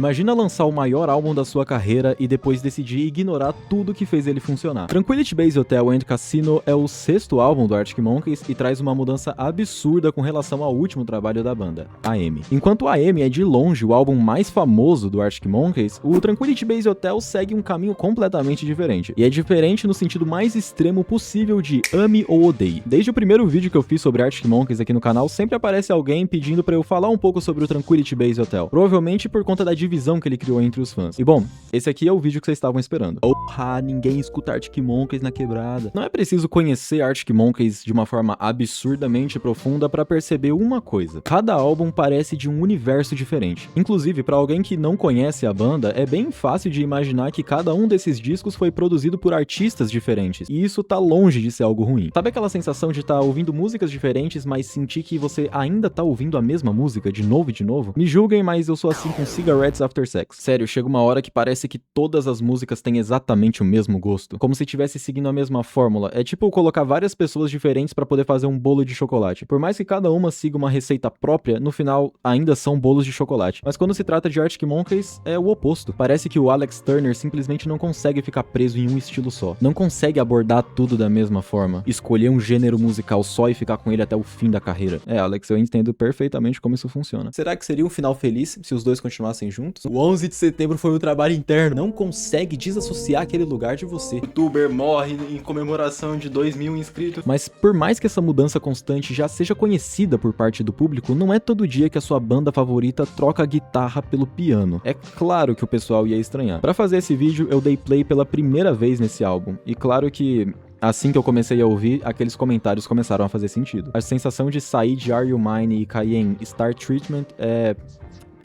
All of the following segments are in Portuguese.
Imagina lançar o maior álbum da sua carreira e depois decidir ignorar tudo que fez ele funcionar. Tranquility Base Hotel and Casino é o 6º álbum do Arctic Monkeys e traz uma mudança absurda com relação ao último trabalho da banda, AM. Enquanto AM é de longe o álbum mais famoso do Arctic Monkeys, o Tranquility Base Hotel segue um caminho completamente diferente. E é diferente no sentido mais extremo possível de ame ou odeie. Desde o primeiro vídeo que eu fiz sobre Arctic Monkeys aqui no canal, sempre aparece alguém pedindo pra eu falar um pouco sobre o Tranquility Base Hotel. Provavelmente por conta da divisão que ele criou entre os fãs. E bom, esse aqui é o vídeo que vocês estavam esperando. Porra, ninguém escuta Arctic Monkeys na quebrada. Não é preciso conhecer Arctic Monkeys de uma forma absurdamente profunda pra perceber uma coisa. Cada álbum parece de um universo diferente. Inclusive, pra alguém que não conhece a banda, é bem fácil de imaginar que cada um desses discos foi produzido por artistas diferentes. E isso tá longe de ser algo ruim. Sabe aquela sensação de estar ouvindo músicas diferentes, mas sentir que você ainda tá ouvindo a mesma música de novo e de novo? Me julguem, mas eu sou assim com Cigarettes After Sex. Sério, chega uma hora que parece que todas as músicas têm exatamente o mesmo gosto. Como se estivesse seguindo a mesma fórmula. É tipo colocar várias pessoas diferentes pra poder fazer um bolo de chocolate. Por mais que cada uma siga uma receita própria, no final ainda são bolos de chocolate. Mas quando se trata de Arctic Monkeys, é o oposto. Parece que o Alex Turner simplesmente não consegue ficar preso em um estilo só. Não consegue abordar tudo da mesma forma. Escolher um gênero musical só e ficar com ele até o fim da carreira. É, Alex, eu entendo perfeitamente como isso funciona. Será que seria um final feliz se os dois continuassem juntos? O 11 de setembro foi um trabalho interno. Não consegue desassociar aquele lugar de você. O youtuber morre em comemoração de 2.000 inscritos. Mas por mais que essa mudança constante já seja conhecida por parte do público, não é todo dia que a sua banda favorita troca a guitarra pelo piano. É claro que o pessoal ia estranhar. Pra fazer esse vídeo, eu dei play pela primeira vez nesse álbum. E claro que assim que eu comecei a ouvir, aqueles comentários começaram a fazer sentido. A sensação de sair de Are You Mine e cair em Star Treatment é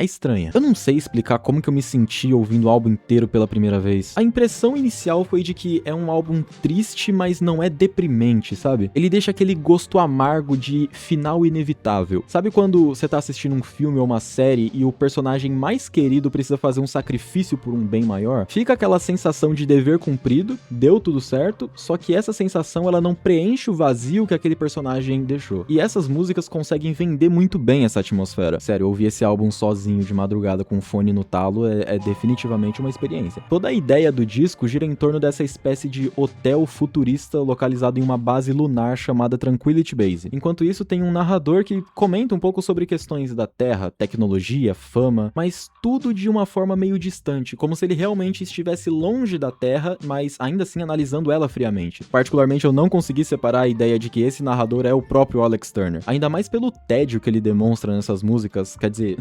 estranha. Eu não sei explicar como que eu me senti ouvindo o álbum inteiro pela primeira vez. A impressão inicial foi de que é um álbum triste, mas não é deprimente, sabe? Ele deixa aquele gosto amargo de final inevitável. Sabe quando você tá assistindo um filme ou uma série e o personagem mais querido precisa fazer um sacrifício por um bem maior? Fica aquela sensação de dever cumprido, deu tudo certo, só que essa sensação ela não preenche o vazio que aquele personagem deixou. E essas músicas conseguem vender muito bem essa atmosfera. Sério, eu ouvi esse álbum sozinho de madrugada com um fone no talo é definitivamente uma experiência. Toda a ideia do disco gira em torno dessa espécie de hotel futurista localizado em uma base lunar chamada Tranquility Base. Enquanto isso, tem um narrador que comenta um pouco sobre questões da Terra, tecnologia, fama, mas tudo de uma forma meio distante, como se ele realmente estivesse longe da Terra, mas ainda assim analisando ela friamente. Particularmente, eu não consegui separar a ideia de que esse narrador é o próprio Alex Turner, ainda mais pelo tédio que ele demonstra nessas músicas, quer dizer...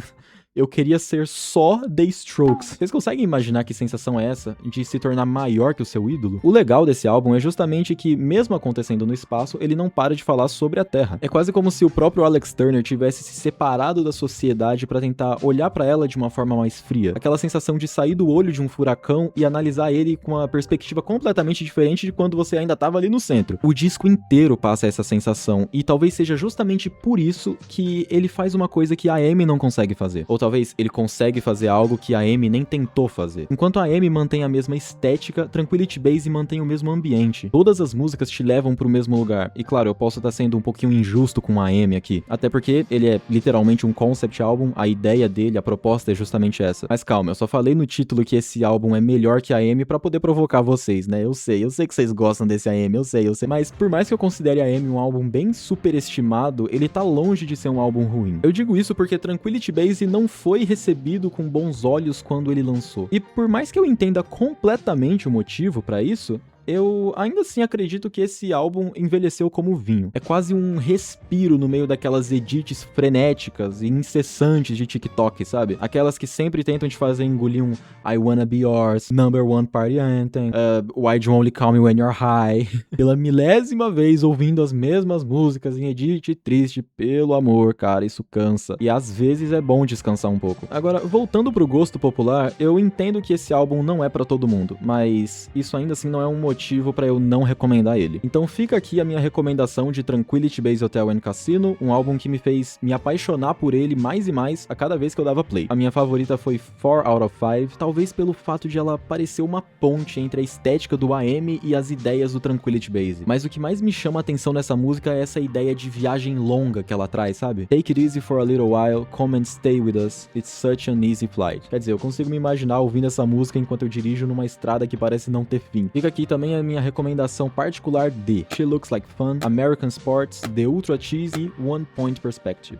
Eu queria ser só The Strokes. Vocês conseguem imaginar que sensação é essa de se tornar maior que o seu ídolo? O legal desse álbum é justamente que, mesmo acontecendo no espaço, ele não para de falar sobre a Terra. É quase como se o próprio Alex Turner tivesse se separado da sociedade pra tentar olhar pra ela de uma forma mais fria. Aquela sensação de sair do olho de um furacão e analisar ele com uma perspectiva completamente diferente de quando você ainda tava ali no centro. O disco inteiro passa essa sensação, e talvez seja justamente por isso que ele faz uma coisa que a Amy não consegue fazer. Ou talvez ele consegue fazer algo que a Amy nem tentou fazer. Enquanto a Amy mantém a mesma estética, Tranquility Base mantém o mesmo ambiente. Todas as músicas te levam pro mesmo lugar. E claro, eu posso estar sendo um pouquinho injusto com a Amy aqui, até porque ele é literalmente um concept álbum, a ideia dele, a proposta é justamente essa. Mas calma, eu só falei no título que esse álbum é melhor que a Amy pra poder provocar vocês, né? Eu sei que vocês gostam desse AM, eu sei, mas por mais que eu considere a Amy um álbum bem superestimado, ele tá longe de ser um álbum ruim. Eu digo isso porque Tranquility Base não foi recebido com bons olhos quando ele lançou. E por mais que eu entenda completamente o motivo pra isso, eu ainda assim acredito que esse álbum envelheceu como vinho. É quase um respiro no meio daquelas edits frenéticas e incessantes de TikTok, sabe? Aquelas que sempre tentam te fazer engolir um I Wanna Be Yours, Number One Party Anthem, Why'd You Only Call Me When You're High. Pela milésima vez ouvindo as mesmas músicas em edit triste, pelo amor, cara, isso cansa. E às vezes é bom descansar um pouco. Agora, voltando pro gosto popular, eu entendo que esse álbum não é pra todo mundo, mas isso ainda assim não é um motivo motivo pra eu não recomendar ele. Então fica aqui a minha recomendação de Tranquility Base Hotel and Casino, um álbum que me fez me apaixonar por ele mais e mais a cada vez que eu dava play. A minha favorita foi 4 out of 5, talvez pelo fato de ela parecer uma ponte entre a estética do AM e as ideias do Tranquility Base. Mas o que mais me chama a atenção nessa música é essa ideia de viagem longa que ela traz, sabe? Take it easy for a little while, come and stay with us, it's such an easy flight. Quer dizer, eu consigo me imaginar ouvindo essa música enquanto eu dirijo numa estrada que parece não ter fim. Fica aqui também a minha recomendação particular de She Looks Like Fun, American Sports, The Ultra Cheese e One Point Perspective.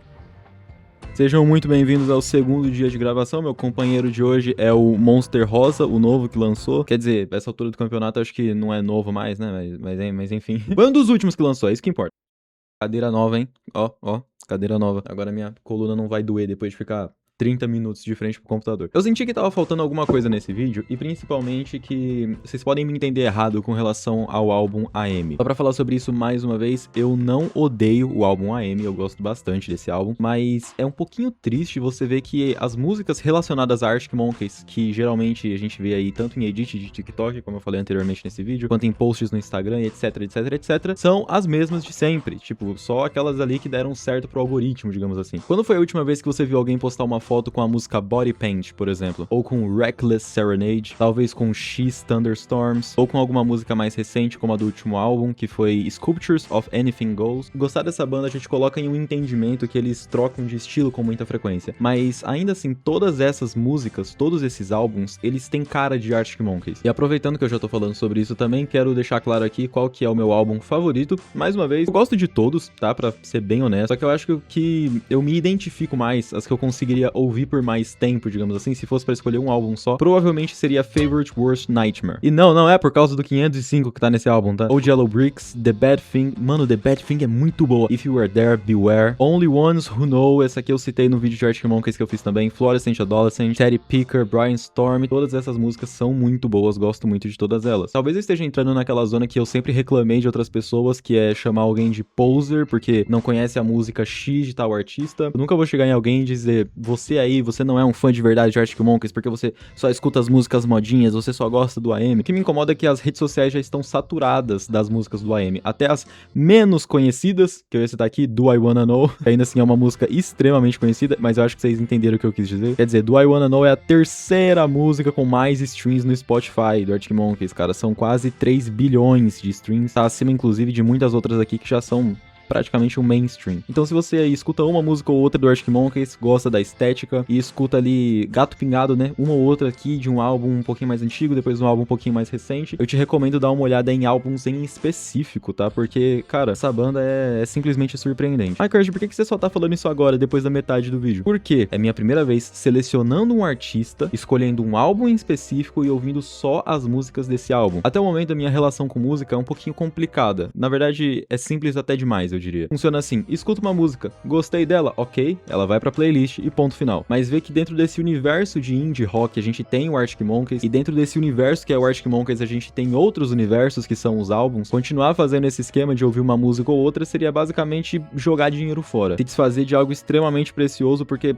Sejam muito bem-vindos ao segundo dia de gravação. Meu companheiro de hoje é o Monster Rosa, o novo que lançou. Quer dizer, essa altura do campeonato acho que não é novo mais, né? Mas enfim. Foi um dos últimos que lançou, é isso que importa. Cadeira nova, hein? Ó, cadeira nova. Agora minha coluna não vai doer depois de ficar 30 minutos de frente pro computador. Eu senti que tava faltando alguma coisa nesse vídeo, e principalmente que vocês podem me entender errado com relação ao álbum AM. Só pra falar sobre isso mais uma vez, eu não odeio o álbum AM, eu gosto bastante desse álbum, mas é um pouquinho triste você ver que as músicas relacionadas a Arctic Monkeys, que geralmente a gente vê aí tanto em edit de TikTok, como eu falei anteriormente nesse vídeo, quanto em posts no Instagram, etc, são as mesmas de sempre, tipo, só aquelas ali que deram certo pro algoritmo, digamos assim. Quando foi a última vez que você viu alguém postar uma foto com a música Body Paint, por exemplo, ou com Reckless Serenade, talvez com X Thunderstorms, ou com alguma música mais recente como a do último álbum, que foi Sculptures of Anything Goes. Gostar dessa banda a gente coloca em um entendimento que eles trocam de estilo com muita frequência, mas ainda assim, todas essas músicas, todos esses álbuns, eles têm cara de Arctic Monkeys. E aproveitando que eu já tô falando sobre isso também, quero deixar claro aqui qual que é o meu álbum favorito. Mais uma vez, eu gosto de todos, tá? Pra ser bem honesto, só que eu acho que eu me identifico mais, as que eu conseguiria ouvir por mais tempo, digamos assim, se fosse pra escolher um álbum só, provavelmente seria Favorite Worst Nightmare. E não é por causa do 505 que tá nesse álbum, tá? Old Yellow Bricks, The Bad Thing, mano, The Bad Thing é muito boa. If You Were There, Beware, Only Ones Who Know, essa aqui eu citei no vídeo de Arctic Monkeys que eu fiz também, Fluorescent Adolescent, Teddy Picker, Brian Storm, todas essas músicas são muito boas, gosto muito de todas elas. Talvez eu esteja entrando naquela zona que eu sempre reclamei de outras pessoas, que é chamar alguém de poser, porque não conhece a música X de tal artista. Eu nunca vou chegar em alguém e dizer, você não é um fã de verdade de Arctic Monkeys porque você só escuta as músicas modinhas, você só gosta do AM. O que me incomoda é que as redes sociais já estão saturadas das músicas do AM, até as menos conhecidas, que eu ia citar aqui, Do I Wanna Know, que ainda assim é uma música extremamente conhecida, mas eu acho que vocês entenderam o que eu quis dizer. Quer dizer, Do I Wanna Know é a terceira música com mais streams no Spotify do Arctic Monkeys, cara, são quase 3 bilhões de streams, tá acima inclusive de muitas outras aqui que já são praticamente um mainstream. Então se você aí escuta uma música ou outra do Arctic Monkeys, gosta da estética e escuta ali gato pingado, né, uma ou outra aqui de um álbum um pouquinho mais antigo, depois um álbum um pouquinho mais recente, eu te recomendo dar uma olhada em álbuns em específico, tá? Porque, cara, essa banda é simplesmente surpreendente. Ai, Kurt, por que você só tá falando isso agora, depois da metade do vídeo? Porque é minha primeira vez selecionando um artista, escolhendo um álbum em específico e ouvindo só as músicas desse álbum. Até o momento a minha relação com música é um pouquinho complicada. Na verdade, é simples até demais, eu diria. Funciona assim, escuta uma música, gostei dela, ok, ela vai pra playlist e ponto final. Mas vê que dentro desse universo de indie rock a gente tem o Arctic Monkeys, e dentro desse universo que é o Arctic Monkeys a gente tem outros universos que são os álbuns. Continuar fazendo esse esquema de ouvir uma música ou outra seria basicamente jogar dinheiro fora, se desfazer de algo extremamente precioso porque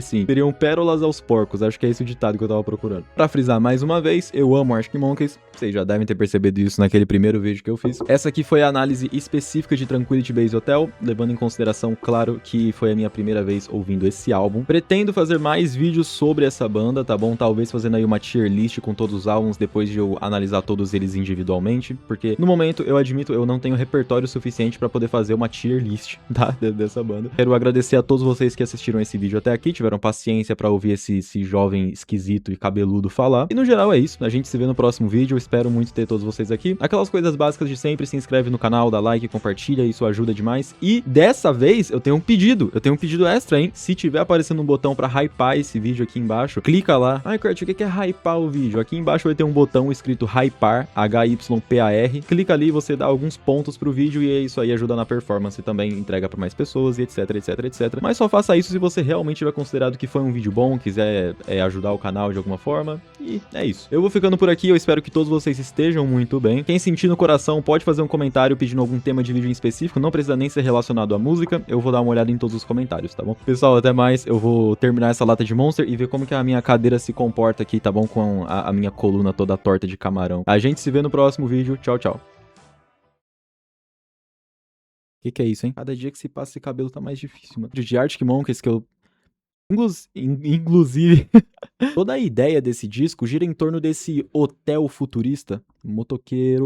sim, seriam pérolas aos porcos, acho que é esse o ditado que eu tava procurando. Pra frisar mais uma vez, eu amo Arctic Monkeys, vocês já devem ter percebido isso naquele primeiro vídeo que eu fiz. Essa aqui foi a análise específica de Tranquility Base Hotel, levando em consideração, claro, que foi a minha primeira vez ouvindo esse álbum. Pretendo fazer mais vídeos sobre essa banda, tá bom? Talvez fazendo aí uma tier list com todos os álbuns, depois de eu analisar todos eles individualmente, porque no momento, eu admito, eu não tenho repertório suficiente pra poder fazer uma tier list, tá? Dessa banda. Quero agradecer a todos vocês que assistiram esse vídeo até aqui, tiveram paciência pra ouvir esse jovem esquisito e cabeludo falar. E no geral é isso, a gente se vê no próximo vídeo, eu espero muito ter todos vocês aqui. Aquelas coisas básicas de sempre, se inscreve no canal, dá like, compartilha, isso ajuda demais. E dessa vez eu tenho um pedido extra, hein? Se tiver aparecendo um botão pra hypar esse vídeo aqui embaixo, clica lá. Ai, Kurt, o que é hypar o vídeo? Aqui embaixo vai ter um botão escrito hypar, H-Y-P-A-R. Clica ali, você dá alguns pontos pro vídeo e é isso aí, ajuda na performance também, entrega pra mais pessoas e etc. Mas só faça isso se você realmente tiver considerado que foi um vídeo bom, quiser ajudar o canal de alguma forma. E é isso. Eu vou ficando por aqui, eu espero que todos vocês estejam muito bem. Quem sentir no coração pode fazer um comentário pedindo algum tema de vídeo em específico específico não precisa nem ser relacionado à música, eu vou dar uma olhada em todos os comentários, tá bom? Pessoal, até mais, eu vou terminar essa lata de Monster e ver como que a minha cadeira se comporta aqui, tá bom? Com a minha coluna toda torta de camarão. A gente se vê no próximo vídeo, tchau, tchau. Que é isso, hein? Cada dia que se passa esse cabelo tá mais difícil, mano. De Arctic Monkeys que eu... Inclusive, toda a ideia desse disco gira em torno desse hotel futurista, motoqueiro...